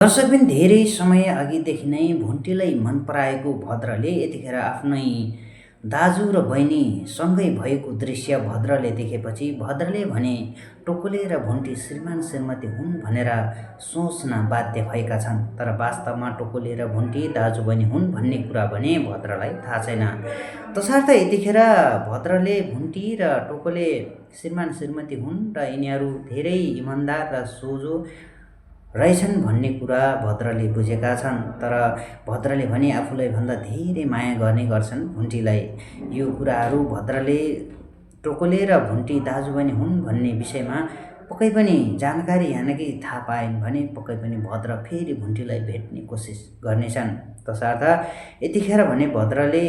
दर्शकबिन धेरै समय अघिदेखि नै भुन्टीलाई मन पराएको भद्रले यतिखेर आफ्नै दाजु र बहिनी सँगै भएको दृश्य भद्रले देखेपछि भद्रले भने टोकुले र भुन्टी श्रीमान श्रीमती हुन् भनेर सोच्न बाध्य भएका छन्। तर वास्तवमा टोकुले र भुन्टी दाजु बहिनी हुन् भन्ने कुरा भने भद्रलाई थाहा छैन। तसर्थ यतिखेर भद्रले भुन्टी र टोकुले श्रीमान श्रीमती हुन् र यिनीहरू धेरै इमान्दार र सोझो रहेछन् भन्ने कुरा भद्रले बुझेका छन्। तर भद्रले भने आफूलाई भन्दा धेरै माया गर्ने गर्छन् भुन्टीलाई। यो कुराहरू भद्रले टोकुले र भुन्टी दाजुबहिनी हुन् भन्ने विषयमा पक्कै पनि जानकारी यानकि थाहा पाएन भने पक्कै पनि भद्र फेरि भुन्टीलाई भेट्ने कोसिस गर्नेछन्। तसर्थ यतिखेर भने भद्रले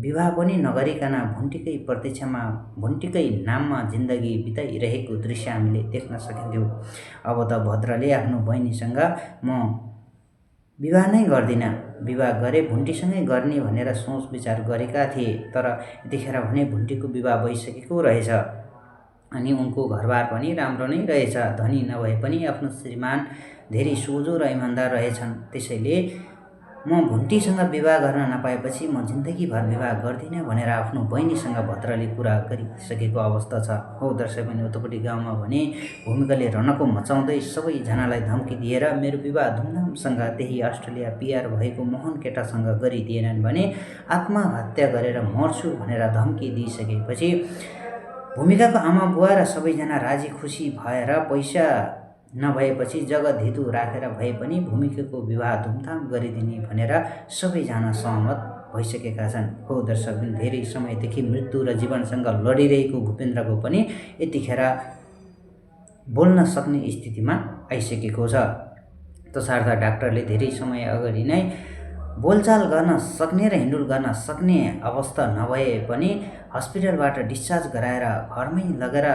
विवाह पनि नगरिकन भुन्टीकै प्रतीक्षामा भुन्टीकै नाममा जिन्दगी बिताइरहेको दृश्य हामीले देख्न सकिन्थ्यो। अब त भद्रले आफ्नो बहिनीसँग म विवाह नै गर्दिनँ, विवाह गरे भुन्टीसँगै गर्ने भनेर सोच विचार गरेका थिए। तर यतिखेर भने भुन्टीको विवाह भइसकेको रहेछ अनि उनको घरबार पनि राम्रो नै रहेछ। धनी नभए पनि आफ्नो श्रीमान धेरै सोझो र इमान्दार रहेछन्। त्यसैले म भुन्टीसँग विवाह गर्न नपाएपछि म जिन्दगीभर विवाह गर्दिनँ भनेर आफ्नो बहिनीसँग भद्रले कुरा गरिसकेको अवस्था छ। हो दर्शक बहिनी, उतापट्टि गाउँमा भने भूमिकाले रनको मचाउँदै सबैजनालाई धम्की दिएर मेरो विवाह धुमधामसँग त्यही अस्ट्रेलिया पिआर भएको मोहन केटासँग गरिदिएनन् भने आत्महत्या गरेर मर्छु भनेर धम्की दिइसकेपछि भूमिकाको आमा बुवा र सबैजना राजी खुसी भएर पैसा नभएपछि जग्गा धितो राखेर भए पनि भूमिकाको विवाह धुमधाम गरिदिने भनेर सबैजना सहमत भइसकेका छन्। हो दर्शकबिन, धेरै समयदेखि मृत्यु र जीवनसँग लडिरहेको भूपेन्द्रको पनि यतिखेर बोल्न सक्ने स्थितिमा आइसकेको छ। तसर्थ डाक्टरले धेरै समय अगाडि नै बोलचाल गर्न सक्ने र हिँडुल गर्न सक्ने अवस्था नभए पनि हस्पिटलबाट डिस्चार्ज गराएर घरमै लगेर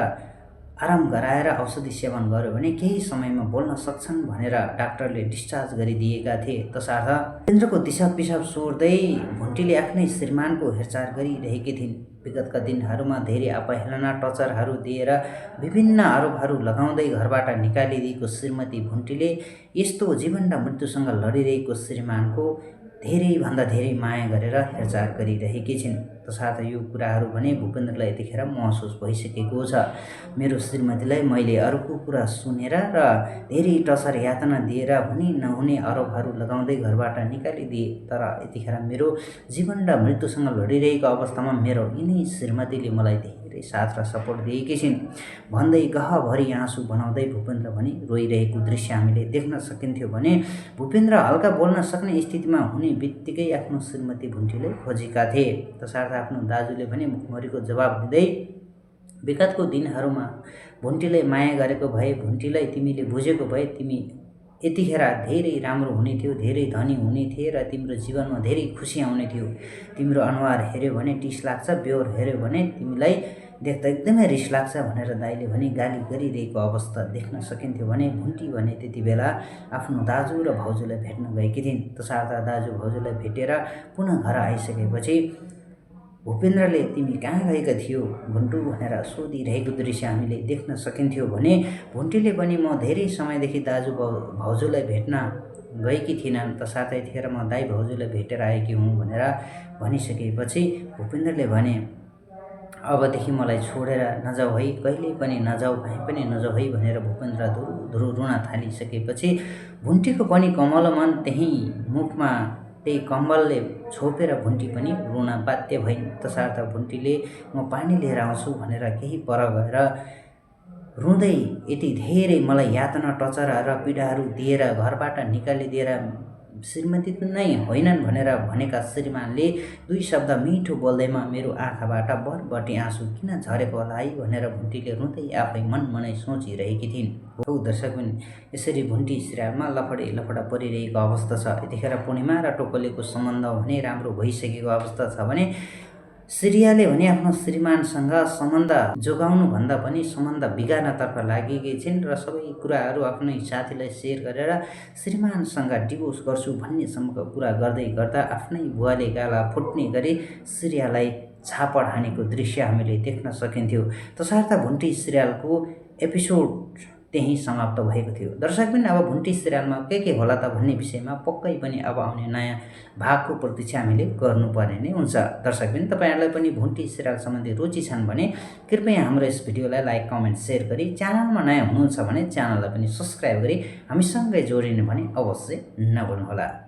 आराम गराएर औषधि सेवन गर्यो भने केही समयमा बोल्न सक्छन् भनेर डाक्टरले डिस्चार्ज गरिदिएका थिए। तसर्थ भूपेन्द्रको दिसा पिसाब सोर्दै भुन्टीले आफ्नै श्रीमानको हेरचाह गरिरहेकी थिइन्। विगतका दिनहरूमा धेरै अपहेलना टर्चरहरू दिएर विभिन्न आरोपहरू लगाउँदै घरबाट निकालिदिएको श्रीमती भुन्टीले यस्तो जीवन र मृत्युसँग लडिरहेको श्रीमानको धेरैभन्दा धेरै माया गरेर हेरचाह गरिरहेकी छिन्। तसर्थ यो कुराहरू भने भूपेन्द्रलाई यतिखेर महसुस भइसकेको छ। मेरो श्रीमतीलाई मैले अरूको कुरा सुनेर र धेरै टर्चर यातना दिएर हुने नहुने आरोपहरू लगाउँदै घरबाट निकालिदिए। तर यतिखेर मेरो जीवन र मृत्युसँग लडिरहेको अवस्थामा मेरो यिनै श्रीमतीले मलाई धेरै साथ र सपोर्ट दिएकी छिन् भन्दै गहभरि आँसु बनाउँदै भूपेन्द्र भने रोइरहेको दृश्य हामीले देख्न सकिन्थ्यो भने भूपेन्द्र हल्का बोल्न सक्ने स्थितिमा हुने बित्तिकै आफ्नो श्रीमती भुन्टीलाई खोजेका थिए। तसर्थ आफ्नो दाजुले भने मुखभरिको जवाब दिँदै विगतको दिनहरूमा भुन्टीलाई माया गरेको भए, भुन्टीलाई तिमीले बुझेको भए तिमी यतिखेर धेरै राम्रो हुने थियो, धेरै धनी हुने थिए र तिम्रो जीवनमा धेरै खुसी आउने थियो। तिम्रो अनुहार हेऱ्यो भने टिस लाग्छ, बेहोर हेऱ्यो भने तिमीलाई देख्दा एकदमै रिस लाग्छ भनेर दाइले भने गाली गरिरहेको अवस्था देख्न सकिन्थ्यो भने भुन्टी भने त्यति बेला आफ्नो दाजु र भाउजूलाई भेट्न गएकी थिइन्। तसर्थ दाजु भाउजूलाई भेटेर पुनः घर आइसकेपछि भूपेन्द्रले तिमी कहाँ गएका थियो भुन्टु भनेर सोधिरहेको दृश्य हामीले देख्न सकिन्थ्यो भने भुन्टीले पनि म धेरै समयदेखि दाजु भाउजूलाई भेट्न गएकी थिइनन्। तसर्थ यतिखेर म दाइ भाउजूलाई भेटेर आएकी हुँ भनेर भनिसकेपछि भूपेन्द्रले भने अबदेखि मलाई छोडेर नजाऊ है, कहिल्यै पनि नजाऊ, कहीँ पनि नजाऊ है भनेर भूपेन्द्र धुरु रुन थालिसकेपछि भुन्टीको पनि कमल मन त्यही मुखमा त्यही कम्बलले छोपेर भुन्टी पनि रुन बाध्य भइन्। तसर्थ भुन्टीले म पानी लिएर आउँछु भनेर केही पर गएर रुँदै यति धेरै मलाई यातना टर्चर र पीडाहरू दिएर घरबाट निकालिदिएर श्रीमती नै होइनन् भनेर भनेका श्रीमानले दुई शब्द मिठो बोल्दैमा मेरो आँखाबाट बरबटी आँसु किन झरेको होला है भनेर भुन्टीले रुँदै आफै मनमनै सोचिरहेकी थिइन्। हो दर्शक, यसरी भुन्टी सिरियलमा लफडा परिरहेको अवस्था छ। यतिखेर पूर्णिमा र टोकुलेको सम्बन्ध भने राम्रो भइसकेको अवस्था छ भने सिरियाले भने आफ्नो श्रीमानसँग सम्बन्ध जोगाउनुभन्दा पनि सम्बन्ध बिगार्नतर्फ लागेकी छिन् र सबै कुराहरू आफ्नै साथीलाई सेयर गरेर श्रीमानसँग डिभोर्स गर्छु भन्नेसम्मको कुरा गर्दै गर्दा आफ्नै बुवाले गाला फुट्ने गरी सिरियालाई झापड हानेको दृश्य हामीले देख्न सकिन्थ्यो। तसर्थ भुन्टी सिरियलको एपिसोड त्यहीँ समाप्त भएको थियो। दर्शकबिन अब भुन्टी सिरियलमा के होला त भन्ने विषयमा पक्कै पनि अब आउने नयाँ भागको प्रतीक्षा हामीले गर्नुपर्ने नै हुन्छ। दर्शकबिन तपाईँहरूलाई पनि भुन्टी सिरियल सम्बन्धी रुचि छन् भने कृपया हाम्रो यस भिडियोलाई लाइक कमेन्ट सेयर गरी च्यानलमा नयाँ हुनुहुन्छ भने च्यानललाई पनि सब्सक्राइब गरी हामीसँगै जोडिने भने अवश्य नभुल्नुहोला।